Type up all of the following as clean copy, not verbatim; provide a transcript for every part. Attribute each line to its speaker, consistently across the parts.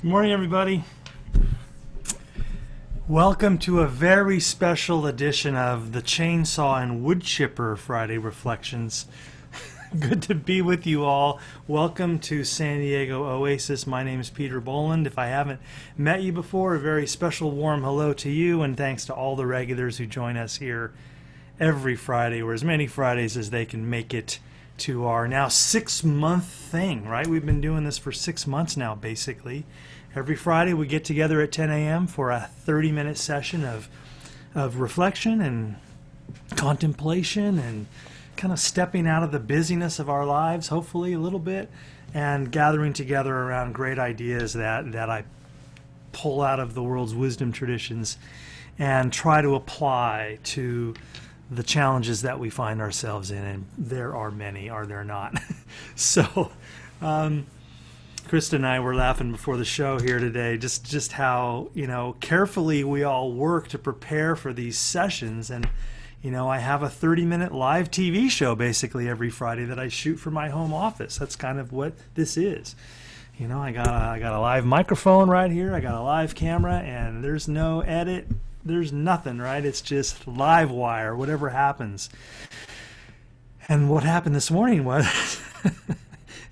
Speaker 1: Good morning, everybody. Welcome to a very special edition of the Chainsaw and Wood Chipper Friday Reflections. Good to be with you all. Welcome to SanDiegoOasis. My name is Peter Bolland. If I haven't met you before, a very special warm hello to you, and thanks to all the regulars who join us here every Friday, or as many Fridays as they can make it to our now 6-month thing, right? We've been doing this for 6 months now, basically. Every Friday we get together at 10 a.m. for a 30-minute session of reflection and contemplation and kind of stepping out of the busyness of our lives, hopefully a little bit, and gathering together around great ideas that I pull out of the world's wisdom traditions and try to apply to the challenges that we find ourselves in, and there are many, are there not? So, Krista and I were laughing before the show here today, just how, carefully we all work to prepare for these sessions. And, I have a 30-minute live TV show basically every Friday that I shoot from my home office. That's kind of what this is. I got a live microphone right here. I got a live camera, and there's no edit. There's nothing, right? It's just live wire, whatever happens. And what happened this morning was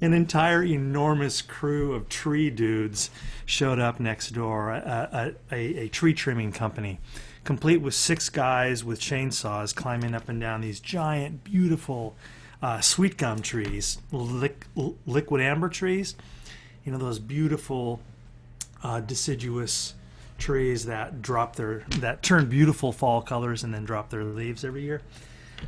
Speaker 1: an entire enormous crew of tree dudes showed up next door, a tree trimming company, complete with 6 guys with chainsaws climbing up and down these giant, beautiful sweet gum trees, liquid amber trees. Those beautiful deciduous trees that turn beautiful fall colors and then drop their leaves every year.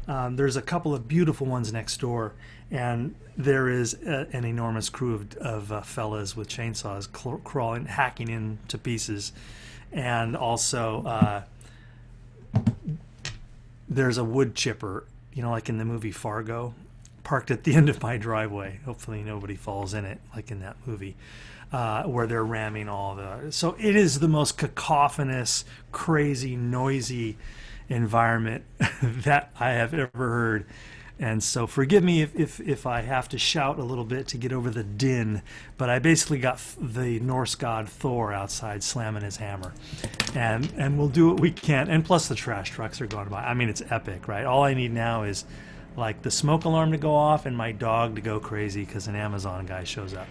Speaker 1: There's a couple of beautiful ones next door, and there is an enormous crew of fellas with chainsaws crawling, hacking into pieces. And also there's a wood chipper, like in the movie Fargo, parked at the end of my driveway. Hopefully nobody falls in it, like in that movie. Where they're ramming all the... So it is the most cacophonous, crazy, noisy environment that I have ever heard. And so forgive me if I have to shout a little bit to get over the din, but I basically got the Norse god Thor outside slamming his hammer. And we'll do what we can. And plus the trash trucks are going by. I mean, it's epic, right? All I need now is like the smoke alarm to go off and my dog to go crazy because an Amazon guy shows up.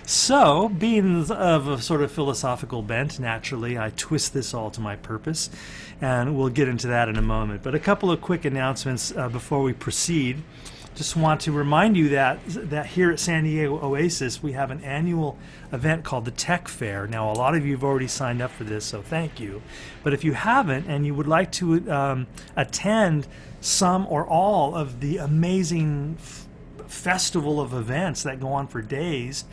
Speaker 1: So, being of a sort of philosophical bent, naturally, I twist this all to my purpose, and we'll get into that in a moment. But a couple of quick announcements before we proceed. Just want to remind you that here at SanDiegoOasis, we have an annual event called the Tech Fair. Now, a lot of you have already signed up for this, so thank you. But if you haven't and you would like to attend some or all of the amazing festival of events that go on for days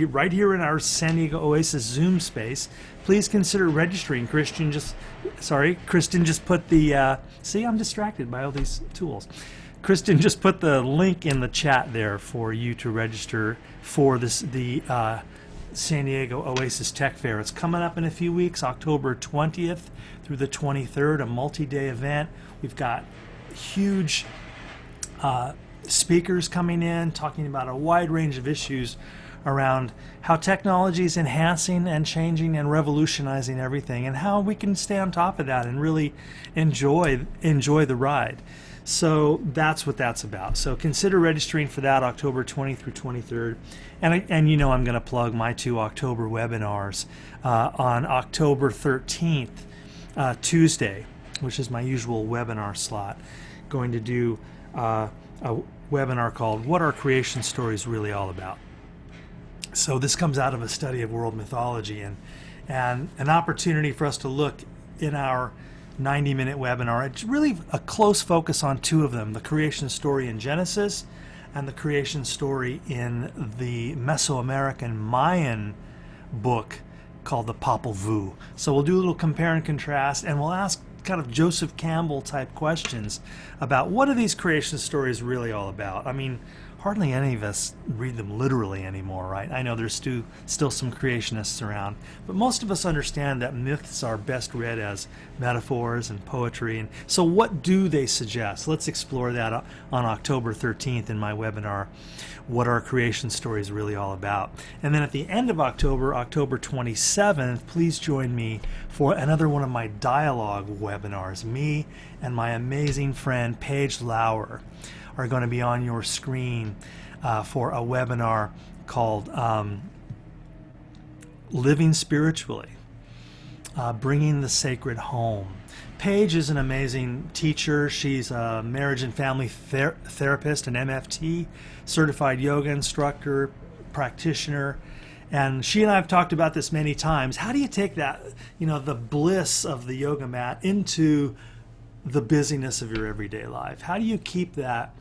Speaker 1: right here in our SanDiegoOasis Zoom space, please consider registering. Kristen just put the see, I'm distracted by all these tools. Kristen just put the link in the chat there for you to register for the SanDiegoOasis Tech Fair. It's coming up in a few weeks, October 20th through the 23rd, a multi-day event. We've got huge speakers coming in talking about a wide range of issues around how technology is enhancing and changing and revolutionizing everything, and how we can stay on top of that and really enjoy the ride. So that's what that's about. So consider registering for that, October 20th through 23rd. And I'm going to plug my 2 October webinars on October 13th, Tuesday, which is my usual webinar slot. Going to do a webinar called What Are Creation Stories Really All About? So this comes out of a study of world mythology and an opportunity for us to look in our 90-minute webinar. It's really a close focus on 2 of them, the creation story in Genesis and the creation story in the Mesoamerican Mayan book called the Popol Vuh. So we'll do a little compare and contrast, and we'll ask kind of Joseph Campbell type questions about what are these creation stories really all about. I mean, hardly any of us read them literally anymore, right? I know there's still some creationists around, but most of us understand that myths are best read as metaphors and poetry. And so what do they suggest? Let's explore that on October 13th in my webinar, What Are Creation Stories Really All About? And then at the end of October, October 27th, please join me for another one of my dialogue webinars. Me and my amazing friend Paige Lauer are going to be on your screen for a webinar called Living Spiritually, Bringing the Sacred Home. Paige is an amazing teacher. She's a marriage and family therapist, an MFT, certified yoga instructor, practitioner. And she and I have talked about this many times. How do you take that, the bliss of the yoga mat into the busyness of your everyday life? How do you keep that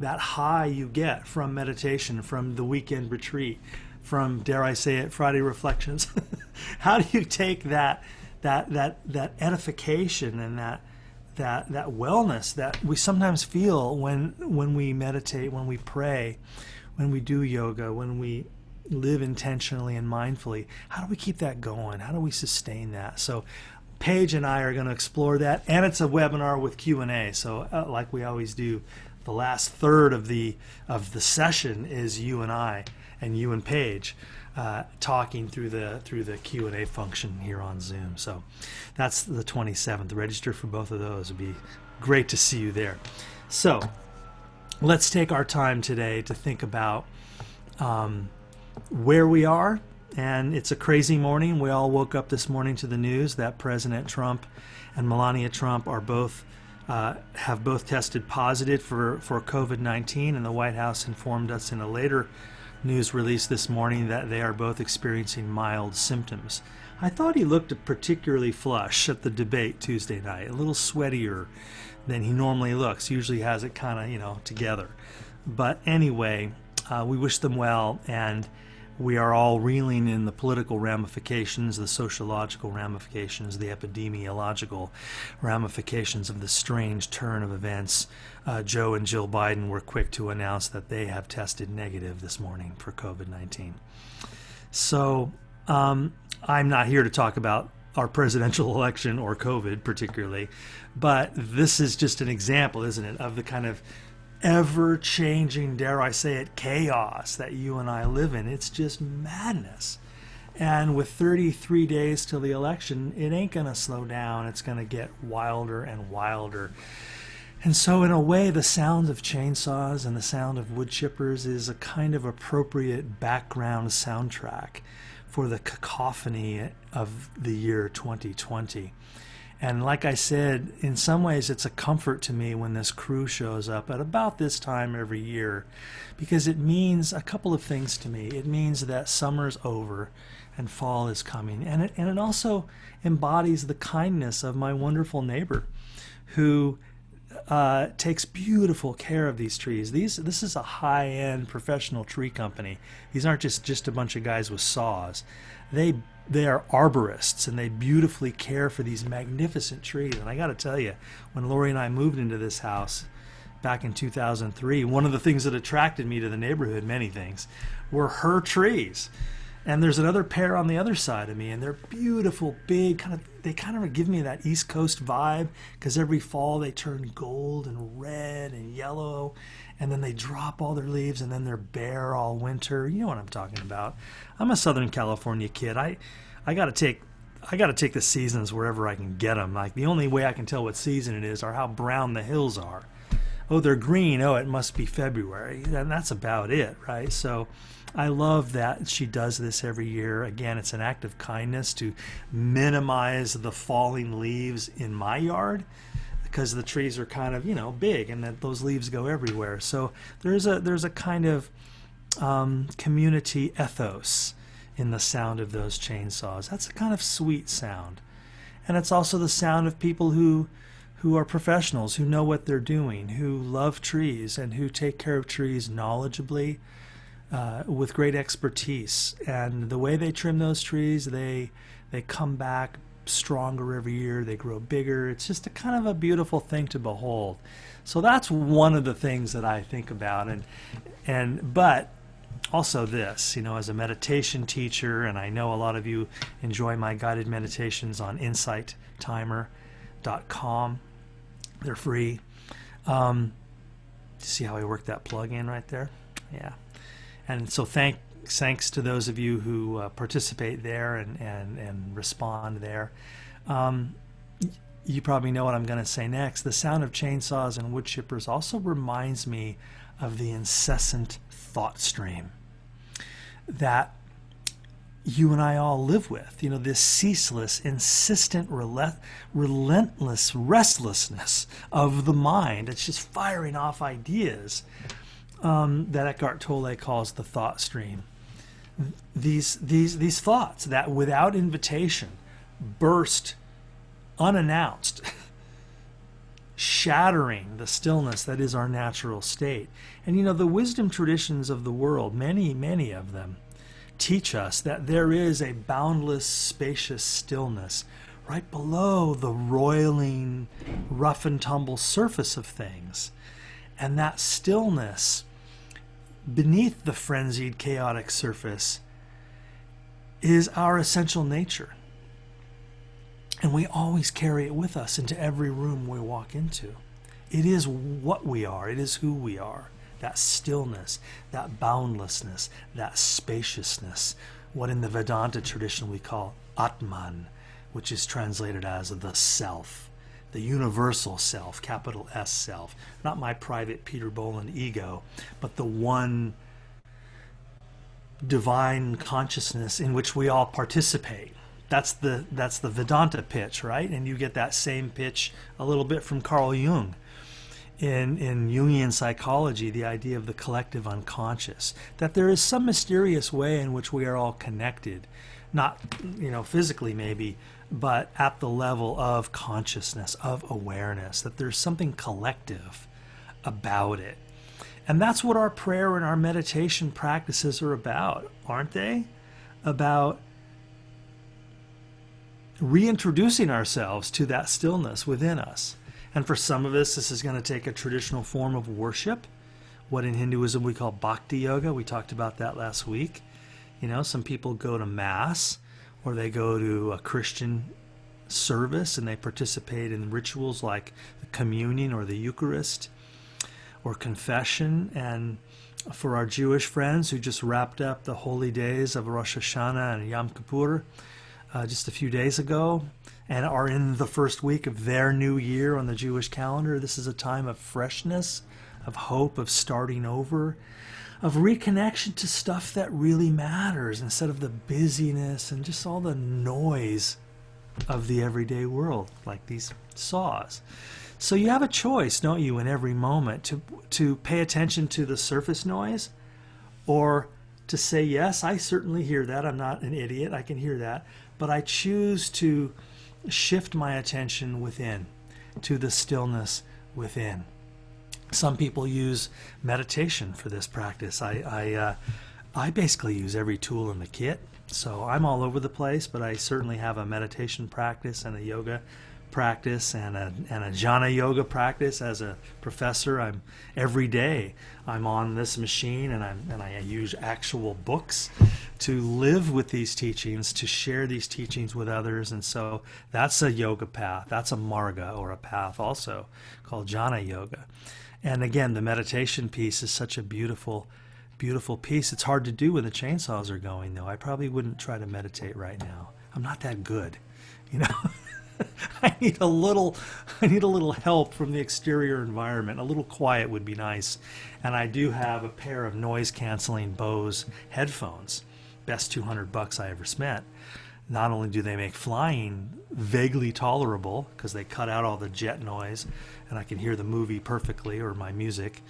Speaker 1: high you get from meditation, from the weekend retreat, from, dare I say it, Friday reflections? How do you take that edification and that wellness that we sometimes feel when we meditate, when we pray, when we do yoga, when we live intentionally and mindfully? How do we keep that going? How do we sustain that? So Paige and I are going to explore that, and it's a webinar with Q&A. So like we always do, the last third of the session is you and I, and you and Paige, talking through the Q&A function here on Zoom. So that's the 27th. Register for both of those. It'd be great to see you there. So let's take our time today to think about where we are. And it's a crazy morning. We all woke up this morning to the news that President Trump and Melania Trump are have both tested positive for COVID-19, and the White House informed us in a later news release this morning that they are both experiencing mild symptoms. I thought he looked particularly flush at the debate Tuesday night, a little sweatier than he normally looks. Usually has it kind of, together. But anyway, we wish them well, and we are all reeling in the political ramifications, the sociological ramifications, the epidemiological ramifications of the strange turn of events. Joe and Jill Biden were quick to announce that they have tested negative this morning for COVID-19. So I'm not here to talk about our presidential election or COVID particularly, but this is just an example, isn't it, of the kind of ever-changing, dare I say it, chaos that you and I live in. It's just madness. And with 33 days till the election, it ain't going to slow down. It's going to get wilder and wilder. And so in a way, the sound of chainsaws and the sound of wood chippers is a kind of appropriate background soundtrack for the cacophony of the year 2020. And like I said, in some ways it's a comfort to me when this crew shows up at about this time every year, because it means a couple of things to me. It means that summer's over and fall is coming. And it also embodies the kindness of my wonderful neighbor who takes beautiful care of these trees. This is a high-end professional tree company. These aren't just a bunch of guys with saws. They are arborists, and they beautifully care for these magnificent trees. And I got to tell you, when Lori and I moved into this house back in 2003, one of the things that attracted me to the neighborhood, many things, were her trees. And there's another pair on the other side of me, and they're beautiful, big, they kind of give me that East Coast vibe, because every fall they turn gold and red and yellow, and then they drop all their leaves, and then they're bare all winter. You know what I'm talking about. I'm a Southern California kid. I got to take the seasons wherever I can get them. Like, the only way I can tell what season it is are how brown the hills are. Oh, they're green. Oh, it must be February. And that's about it, right? So I love that she does this every year. Again, it's an act of kindness to minimize the falling leaves in my yard, because the trees are kind of, big, and that those leaves go everywhere. So there's a kind of community ethos in the sound of those chainsaws. That's a kind of sweet sound. And it's also the sound of people who are professionals, who know what they're doing, who love trees, and who take care of trees knowledgeably, with great expertise. And the way they trim those trees, they come back stronger every year. They grow bigger. It's just a kind of a beautiful thing to behold. So that's one of the things that I think about. But also this, as a meditation teacher, and I know a lot of you enjoy my guided meditations on insighttimer.com. They're free. See how I work that plug in right there? Yeah. And so thanks to those of you who participate there and respond there. You probably know what I'm going to say next. The sound of chainsaws and wood chippers also reminds me of the incessant thought stream that you and I all live with. This ceaseless, insistent, relentless restlessness of the mind. It's just firing off ideas that Eckhart Tolle calls the thought stream. These thoughts that without invitation burst unannounced, shattering the stillness that is our natural state. And the wisdom traditions of the world, many of them, teach us that there is a boundless, spacious stillness right below the roiling, rough and tumble surface of things. And that stillness beneath the frenzied, chaotic surface is our essential nature. And we always carry it with us into every room we walk into. It is what we are. It is who we are. That stillness, that boundlessness, that spaciousness, what in the Vedanta tradition we call Atman, which is translated as the self, the universal self, capital S self. Not my private Peter Bolland ego, but the one divine consciousness in which we all participate. That's the Vedanta pitch, right? And you get that same pitch a little bit from Carl Jung. In Jungian psychology, the idea of the collective unconscious, that there is some mysterious way in which we are all connected, not physically maybe, but at the level of consciousness, of awareness, that there's something collective about it. And that's what our prayer and our meditation practices are about, aren't they? About reintroducing ourselves to that stillness within us. And for some of us, this is going to take a traditional form of worship, what in Hinduism we call bhakti yoga. We talked about that last week. Some people go to Mass, or they go to a Christian service and they participate in rituals like the communion or the Eucharist or confession. And for our Jewish friends who just wrapped up the holy days of Rosh Hashanah and Yom Kippur just a few days ago, and are in the first week of their new year on the Jewish calendar, this is a time of freshness, of hope, of starting over, of reconnection to stuff that really matters instead of the busyness and just all the noise of the everyday world, like these saws. So you have a choice, don't you, in every moment to pay attention to the surface noise, or to say, yes, I certainly hear that. I'm not an idiot. I can hear that. But I choose to shift my attention within, to the stillness within. Some people use meditation for this practice. I basically use every tool in the kit. So I'm all over the place, but I certainly have a meditation practice and a yoga practice and a jhana yoga practice. As a professor, every day I'm on this machine, and I use actual books to live with these teachings, to share these teachings with others. And so that's a yoga path. That's a marga, or a path also, called jhana yoga. And again, the meditation piece is such a beautiful piece. It's hard to do when the chainsaws are going, though. I probably wouldn't try to meditate right now. I'm not that good, I need a little help from the exterior environment. A little quiet would be nice. And I do have a pair of noise-canceling Bose headphones. Best $200 I ever spent. Not only do they make flying vaguely tolerable, because they cut out all the jet noise and I can hear the movie perfectly, or my music,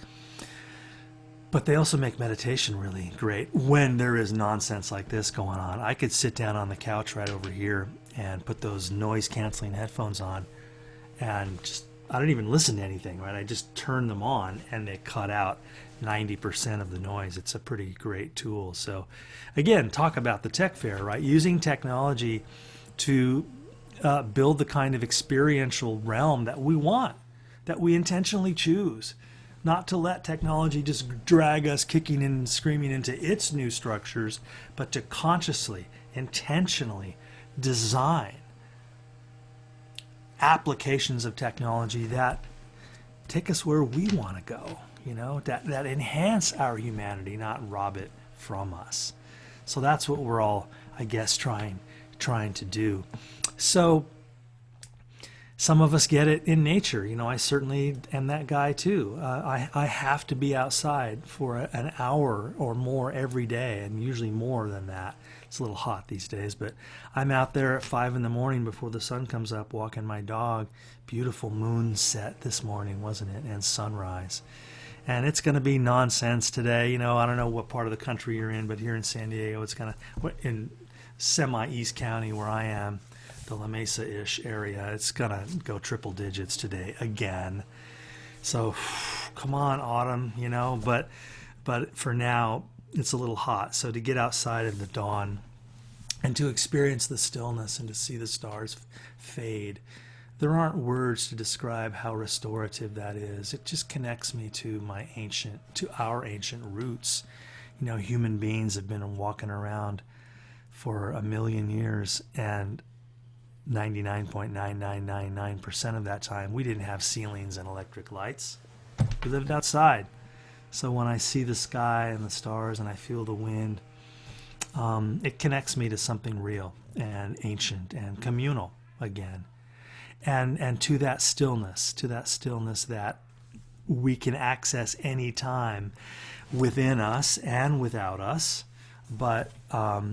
Speaker 1: but they also make meditation really great when there is nonsense like this going on. I could sit down on the couch right over here and put those noise-canceling headphones on, and I don't even listen to anything, right? I just turn them on and they cut out 90% of the noise. It's a pretty great tool. So again, talk about the tech fair, right? Using technology to build the kind of experiential realm that we want, that we intentionally choose. Not to let technology just drag us kicking and screaming into its new structures, but to consciously, intentionally design applications of technology that take us where we want to go, that enhance our humanity, not rob it from us. So that's what we're all, I guess, trying to do. So some of us get it in nature. I certainly am that guy too. I have to be outside for an hour or more every day, and usually more than that. It's a little hot these days, but I'm out there at 5 in the morning before the sun comes up, walking my dog. Beautiful moon set this morning, wasn't it? And sunrise. And it's going to be nonsense today. I don't know what part of the country you're in, but here in San Diego, it's kind of in semi-East County where I am, the La Mesa-ish area. It's going to go triple digits today again. So come on, autumn, but for now, it's a little hot. So to get outside in the dawn and to experience the stillness and to see the stars fade, there aren't words to describe how restorative that is. It just connects me to our ancient roots. Human beings have been walking around for 1 million years, and 99.9999% of that time we didn't have ceilings and electric lights. We lived outside. So when I see the sky and the stars and I feel the wind, it connects me to something real and ancient and communal again. And to that stillness that we can access any time within us and without us. But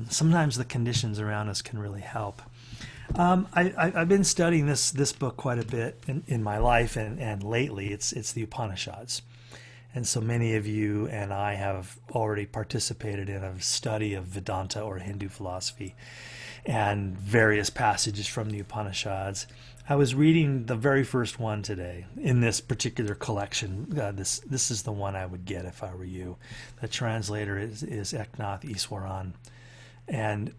Speaker 1: sometimes the conditions around us can really help. I've been studying this book quite a bit in my life, and lately it's the Upanishads. And so many of you and I have already participated in a study of Vedanta or Hindu philosophy and various passages from the Upanishads. I was reading the very first one today in this particular collection. This is the one I would get if I were you. The translator is Eknath Easwaran. And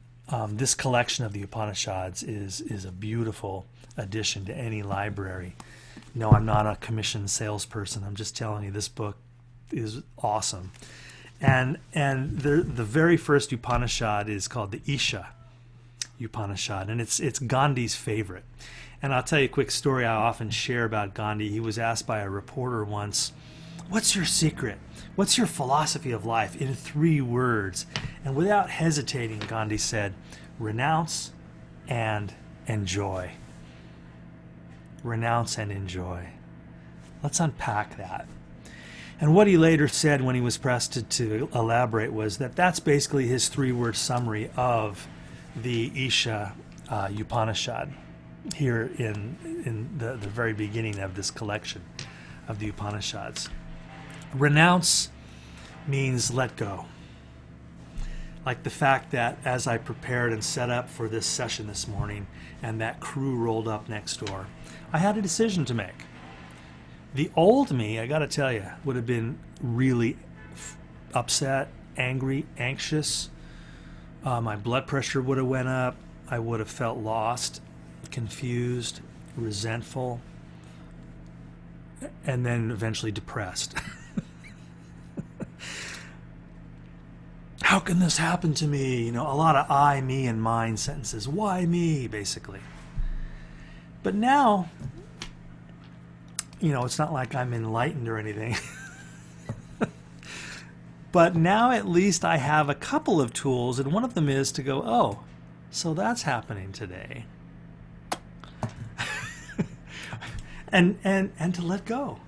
Speaker 1: this collection of the Upanishads is a beautiful addition to any library. No, I'm not a commissioned salesperson. I'm just telling you, this book is awesome. And the very first Upanishad is called the Isha Upanishad, and it's Gandhi's favorite. And I'll tell you a quick story I often share about Gandhi. He was asked by a reporter once, "What's your secret? What's your philosophy of life in 3 words?" And without hesitating, Gandhi said, "Renounce and enjoy." Renounce and enjoy. Let's unpack that. And what he later said when he was pressed to elaborate was that that's basically his 3-word summary of the Isha Upanishad here in the very beginning of this collection of the Upanishads. Renounce means let go. Like the fact that as I prepared and set up for this session this morning and that crew rolled up next door, I had a decision to make. The old me, I got to tell you, would have been really upset, angry, anxious. My blood pressure would have went up. I would have felt lost, confused, resentful, and then eventually depressed. How can this happen to me? A lot of I, me, and mine sentences. Why me, basically. But now, it's not like I'm enlightened or anything. But now at least I have a couple of tools, and one of them is to go, oh, so that's happening today. and to let go.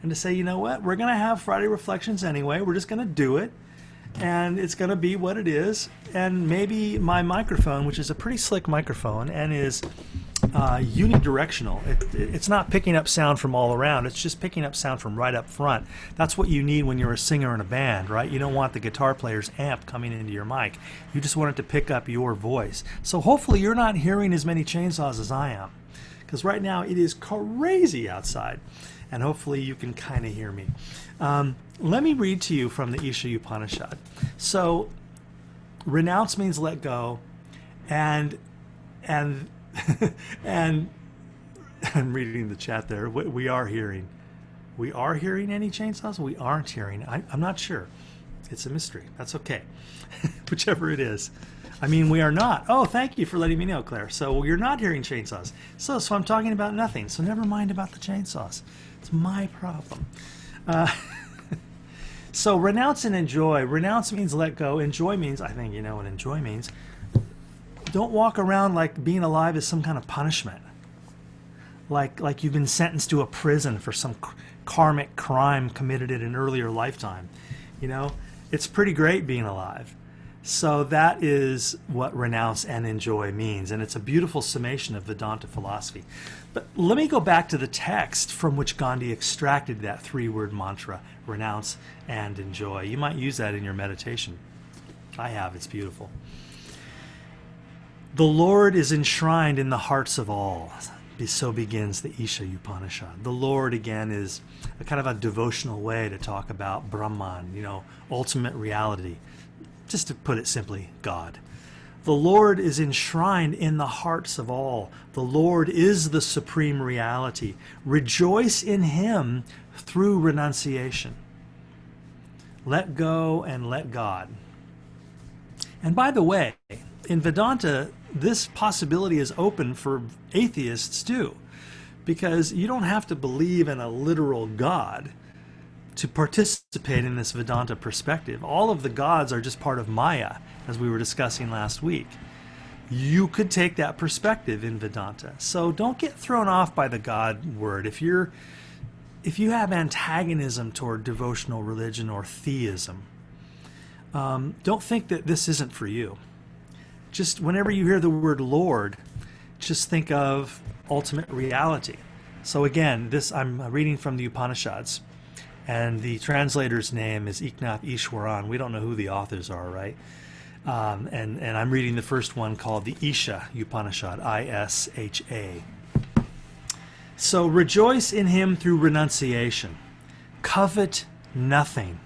Speaker 1: And to say, you know what, we're going to have Friday Reflections anyway. We're just going to do it. And it's going to be what it is. And maybe my microphone, which is a pretty slick microphone and is unidirectional. It's not picking up sound from all around. It's just picking up sound from right up front. That's what you need when you're a singer in a band, right? You don't want the guitar player's amp coming into your mic. You just want it to pick up your voice. So hopefully you're not hearing as many chainsaws as I am, because right now it is crazy outside. And hopefully you can kind of hear me. Let me read to you from the Isha Upanishad. So, renounce means let go, and And I'm reading the chat there. We are hearing. We are hearing any chainsaws? We aren't hearing. I'm not sure. It's a mystery. That's okay. Whichever it is. I mean, we are not. Oh, thank you for letting me know, Claire. So you're not hearing chainsaws. So I'm talking about nothing. So never mind about the chainsaws. It's my problem. So renounce and enjoy. Renounce means let go. Enjoy means, I think you know what enjoy means. Don't walk around like being alive is some kind of punishment. Like you've been sentenced to a prison for some karmic crime committed in an earlier lifetime. You know, it's pretty great being alive. So that is what renounce and enjoy means, and it's a beautiful summation of Vedanta philosophy. But let me go back to the text from which Gandhi extracted that three-word mantra, renounce and enjoy. You might use that in your meditation. I have. It's beautiful. The Lord is enshrined in the hearts of all. So begins the Isha Upanishad. The Lord, again, is a kind of a devotional way to talk about Brahman, you know, ultimate reality. Just to put it simply, God. The Lord is enshrined in the hearts of all. The Lord is the supreme reality. Rejoice in Him through renunciation. Let go and let God. And by the way, in Vedanta, this possibility is open for atheists too, because you don't have to believe in a literal God to participate in this Vedanta perspective. All of the gods are just part of Maya, as we were discussing last week. You could take that perspective in Vedanta. So don't get thrown off by the God word. If you have antagonism toward devotional religion or theism, don't think that this isn't for you. Just whenever you hear the word Lord, just think of ultimate reality. So again, I'm reading from the Upanishads, and the translator's name is Eknath Ishwaran. We don't know who the authors are, right? And I'm reading the first one called the Isha Upanishad, I-S-H-A. So rejoice in Him through renunciation. Covet nothing.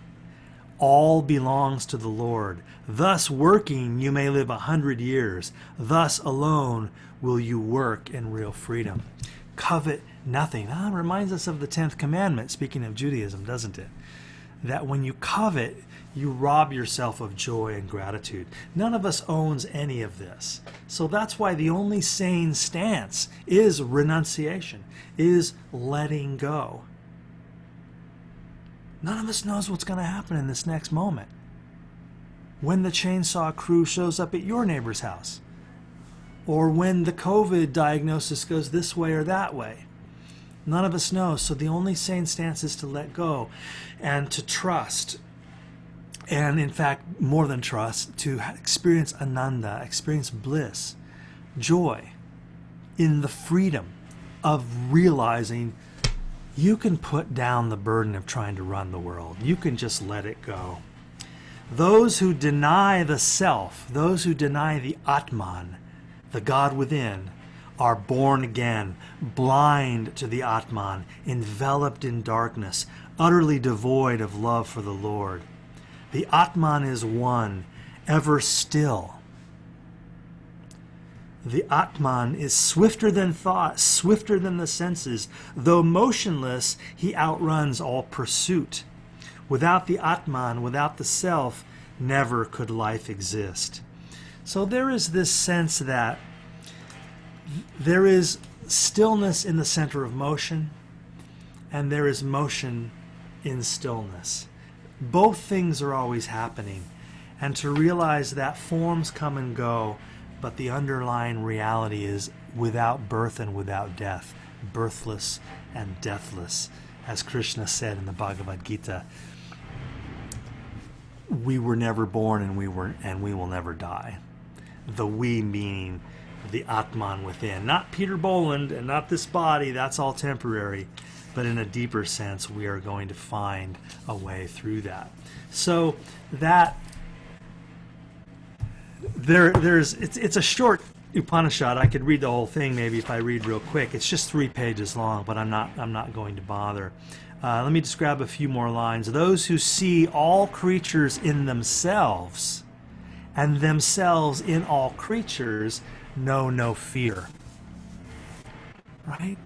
Speaker 1: All belongs to the Lord. Thus working you may live 100 years. Thus alone will you work in real freedom. Covet nothing. Reminds us of the 10th commandment, speaking of Judaism, doesn't it? That when you covet, you rob yourself of joy and gratitude. None of us owns any of this. So that's why the only sane stance is renunciation, is letting go. None of us knows what's going to happen in this next moment. When the chainsaw crew shows up at your neighbor's house, or when the COVID diagnosis goes this way or that way. None of us knows, so the only sane stance is to let go and to trust. And in fact, more than trust, to experience ananda, experience bliss, joy in the freedom of realizing you can put down the burden of trying to run the world. You can just let it go. Those who deny the self, those who deny the Atman, the God within, are born again, blind to the Atman, enveloped in darkness, utterly devoid of love for the Lord. The Atman is one, ever still. The Atman is swifter than thought, swifter than the senses. Though motionless, he outruns all pursuit. Without the Atman, without the self, never could life exist. So there is this sense that there is stillness in the center of motion, and there is motion in stillness. Both things are always happening. And to realize that forms come and go, but the underlying reality is without birth and without death, birthless and deathless. As Krishna said in the Bhagavad Gita, we were never born and we will never die. The we meaning the Atman within. Not Peter Bolland and not this body, that's all temporary. But in a deeper sense, we are going to find a way through that. So that it's a short Upanishad. I could read the whole thing maybe if I read real quick. It's just 3 pages long, but I'm not going to bother. Let me just grab a few more lines. Those who see all creatures in themselves and themselves in all creatures know no fear. right?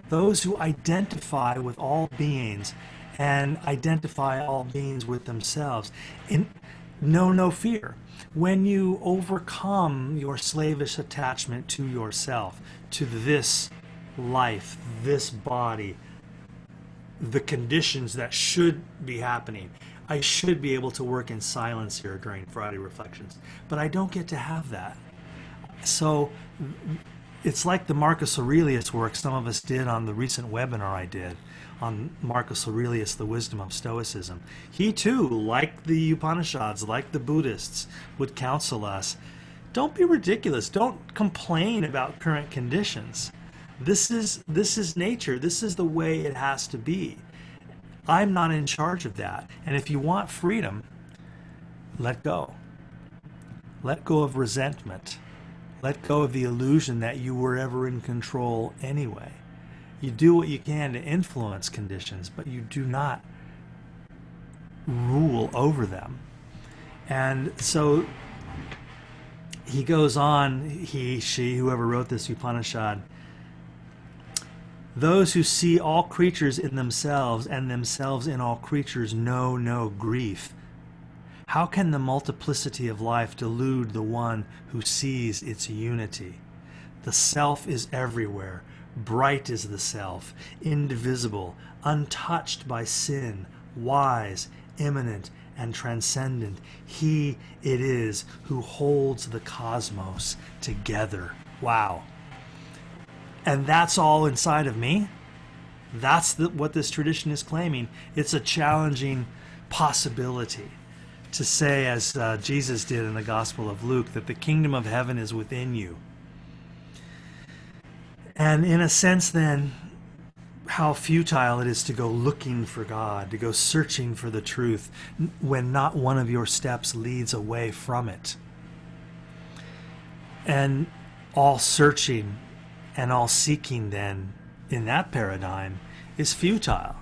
Speaker 1: Those who identify with all beings and identify all beings with themselves. Know no fear. When you overcome your slavish attachment to yourself, to this life, this body, the conditions that should be happening. I should be able to work in silence here during Friday Reflections, but I don't get to have that. So it's like the Marcus Aurelius work some of us did on the recent webinar I did on Marcus Aurelius, The Wisdom of Stoicism. He too, like the Upanishads, like the Buddhists, would counsel us, don't be ridiculous, don't complain about current conditions. This is nature, this is the way it has to be. I'm not in charge of that. And if you want freedom, let go. Let go of resentment. Let go of the illusion that you were ever in control anyway. You do what you can to influence conditions, but you do not rule over them. And so he goes on, he, she, whoever wrote this Upanishad, those who see all creatures in themselves and themselves in all creatures know no grief. How can the multiplicity of life delude the one who sees its unity? The self is everywhere. Bright is the self, indivisible, untouched by sin, wise, immanent, and transcendent. He it is who holds the cosmos together. Wow. And that's all inside of me? That's what this tradition is claiming. It's a challenging possibility to say, as Jesus did in the Gospel of Luke, that the kingdom of heaven is within you. And in a sense then, how futile it is to go looking for God, to go searching for the truth, when not one of your steps leads away from it. And all searching and all seeking then, in that paradigm, is futile.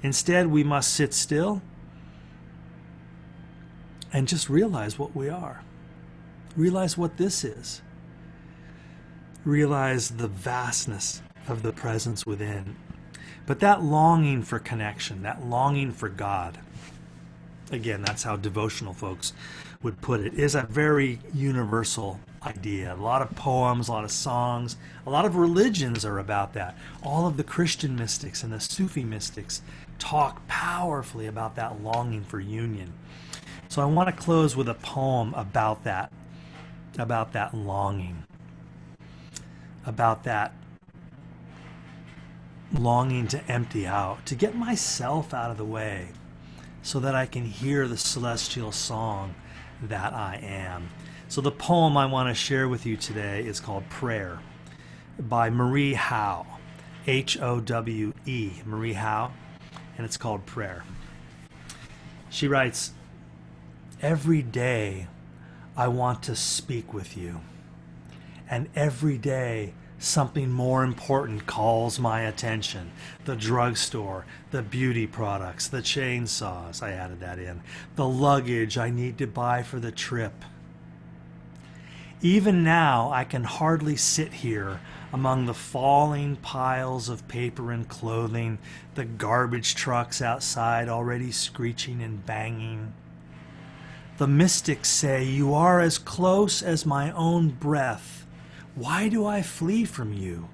Speaker 1: Instead, we must sit still and just realize what we are. Realize what this is. Realize the vastness of the presence within. But that longing for connection, that longing for God, again, that's how devotional folks would put it, is a very universal idea. A lot of poems, a lot of songs, a lot of religions are about that. All of the Christian mystics and the Sufi mystics talk powerfully about that longing for union. So I want to close with a poem about that longing, about that longing to empty out, to get myself out of the way so that I can hear the celestial song that I am. So the poem I want to share with you today is called Prayer by Marie Howe, H-O-W-E, Marie Howe, and it's called Prayer. She writes, every day I want to speak with you, and every day something more important calls my attention. The drugstore, the beauty products, the chainsaws, I added that in, the luggage I need to buy for the trip. Even now, I can hardly sit here among the falling piles of paper and clothing, the garbage trucks outside already screeching and banging. The mystics say, you are as close as my own breath. Why do I flee from you?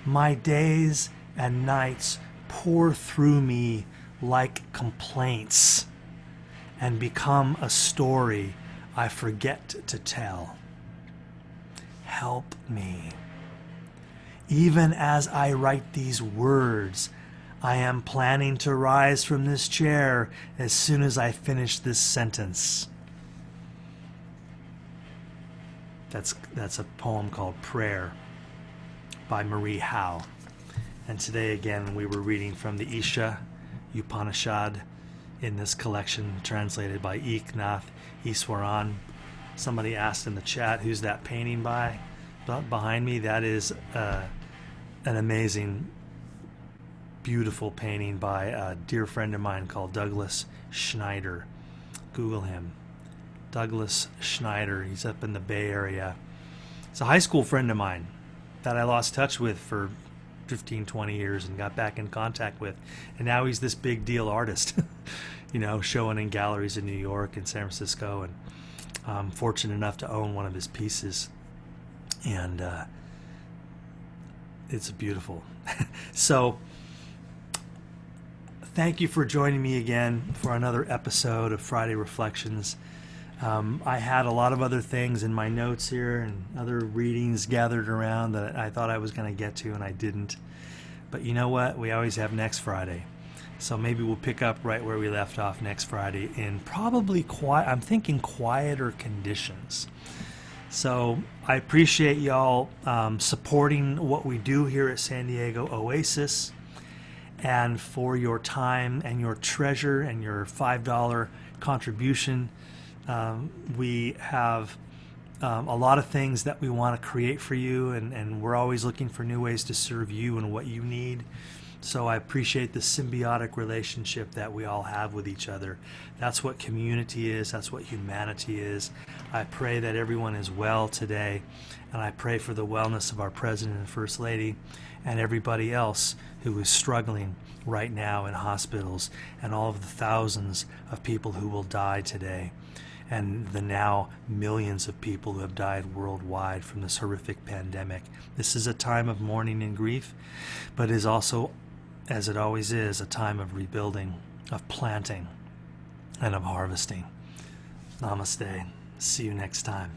Speaker 1: My days and nights pour through me like complaints and become a story I forget to tell. Help me. Even as I write these words, I am planning to rise from this chair as soon as I finish this sentence. That's a poem called Prayer by Marie Howe. And today again we were reading from the Isha Upanishad in this collection translated by Eknath Iswaran. Somebody asked in the chat, who's that painting by? Behind me, that is an amazing, beautiful painting by a dear friend of mine called Douglas Schneider. Google him. Douglas Schneider. He's up in the Bay Area. He's a high school friend of mine. that I lost touch with for 15, 20 years and got back in contact with. And now he's this big deal artist, showing in galleries in New York and San Francisco. And I'm fortunate enough to own one of his pieces. And it's beautiful. So thank you for joining me again for another episode of Friday Reflections. I had a lot of other things in my notes here and other readings gathered around that I thought I was going to get to, and I didn't. But you know what? We always have next Friday. So maybe we'll pick up right where we left off next Friday in probably I'm thinking quieter conditions. So I appreciate y'all supporting what we do here at SanDiegoOasis, and for your time and your treasure and your $5 contribution. We have a lot of things that we want to create for you, and we're always looking for new ways to serve you and what you need. So I appreciate the symbiotic relationship that we all have with each other. That's what community is. That's what humanity is. I pray that everyone is well today, and I pray for the wellness of our President and First Lady and everybody else who is struggling right now in hospitals, and all of the thousands of people who will die today, and the now millions of people who have died worldwide from this horrific pandemic. This is a time of mourning and grief, but is also, as it always is, a time of rebuilding, of planting, and of harvesting. Namaste. See you next time.